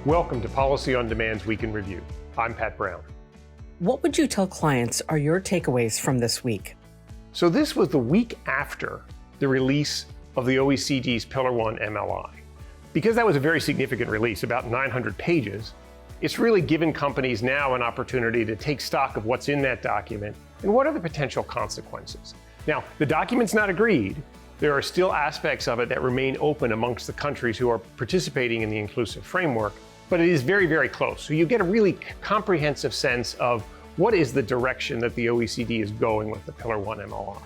Welcome to Policy on Demand's Week in Review. I'm Pat Brown. What would you tell clients are your takeaways from this week? So this was the week after the release of the OECD's Pillar 1 MLI. Because that was a very significant release, about 900 pages, it's really given companies now an opportunity to take stock of what's in that document and what are the potential consequences. Now, the document's not agreed. There are still aspects of it that remain open amongst the countries who are participating in the inclusive framework, but it is very, very close. So you get a really comprehensive sense of what is the direction that the OECD is going with the Pillar 1 MLI.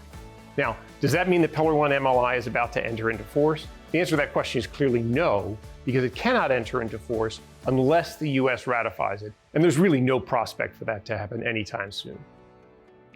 Now, does that mean the Pillar 1 MLI is about to enter into force? The answer to that question is clearly no, because it cannot enter into force unless the US ratifies it. And there's really no prospect for that to happen anytime soon.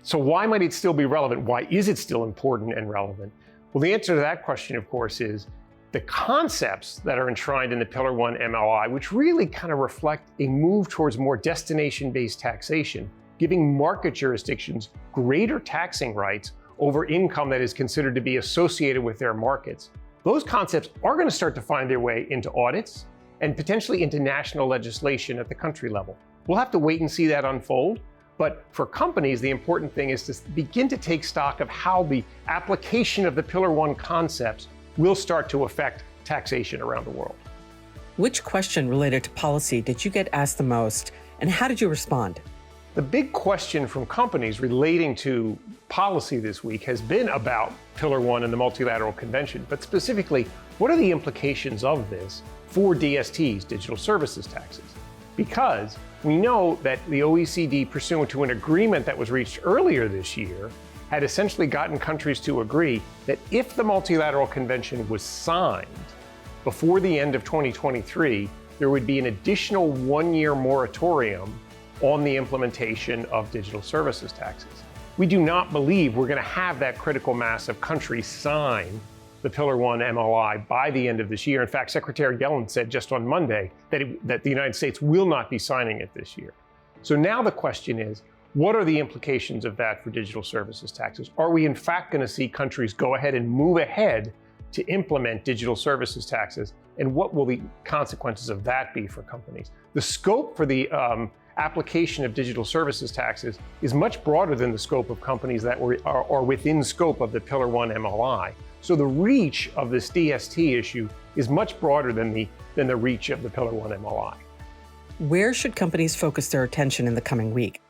So why might it still be relevant? Why is it still important and relevant? Well, the answer to that question, of course, is the concepts that are enshrined in the Pillar 1 MLI, which really kind of reflect a move towards more destination-based taxation, giving market jurisdictions greater taxing rights over income that is considered to be associated with their markets. Those concepts are going to start to find their way into audits and potentially into national legislation at the country level. We'll have to wait and see that unfold. But for companies, the important thing is to begin to take stock of how the application of the Pillar 1 concepts will start to affect taxation around the world. Which question related to policy did you get asked the most, and how did you respond? The big question from companies relating to policy this week has been about Pillar 1 and the multilateral convention, but specifically, what are the implications of this for DSTs, digital services taxes? Because we know that the OECD, pursuant to an agreement that was reached earlier this year, had essentially gotten countries to agree that if the multilateral convention was signed before the end of 2023, there would be an additional one-year moratorium on the implementation of digital services taxes. We do not believe we're going to have that critical mass of countries sign the Pillar 1 MLI by the end of this year. In fact, Secretary Yellen said just on Monday that the United States will not be signing it this year. So now the question is, what are the implications of that for digital services taxes? Are we in fact going to see countries go ahead and move ahead to implement digital services taxes? And what will the consequences of that be for companies? The scope for the application of digital services taxes is much broader than the scope of companies that are within scope of the Pillar 1 MLI. So the reach of this DST issue is much broader than the reach of the Pillar 1 MLI. Where should companies focus their attention in the coming week?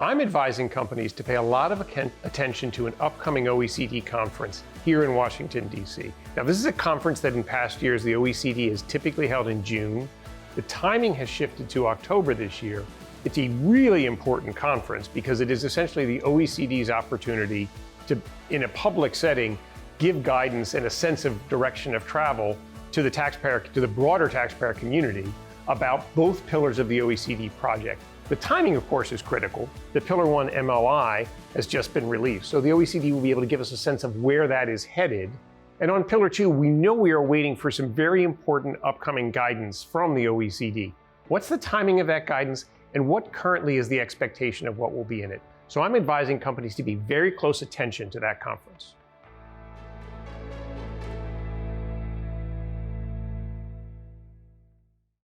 I'm advising companies to pay a lot of attention to an upcoming OECD conference here in Washington, D.C. Now, this is a conference that in past years the OECD has typically held in June. The timing has shifted to October this year. It's a really important conference because it is essentially the OECD's opportunity to, in a public setting, give guidance and a sense of direction of travel to the taxpayer, to the broader taxpayer community about both pillars of the OECD project. The timing, of course, is critical. The Pillar 1 MLI has just been released, so the OECD will be able to give us a sense of where that is headed. And on Pillar 2, we know we are waiting for some very important upcoming guidance from the OECD. What's the timing of that guidance, and what currently is the expectation of what will be in it? So I'm advising companies to be very close attention to that conference.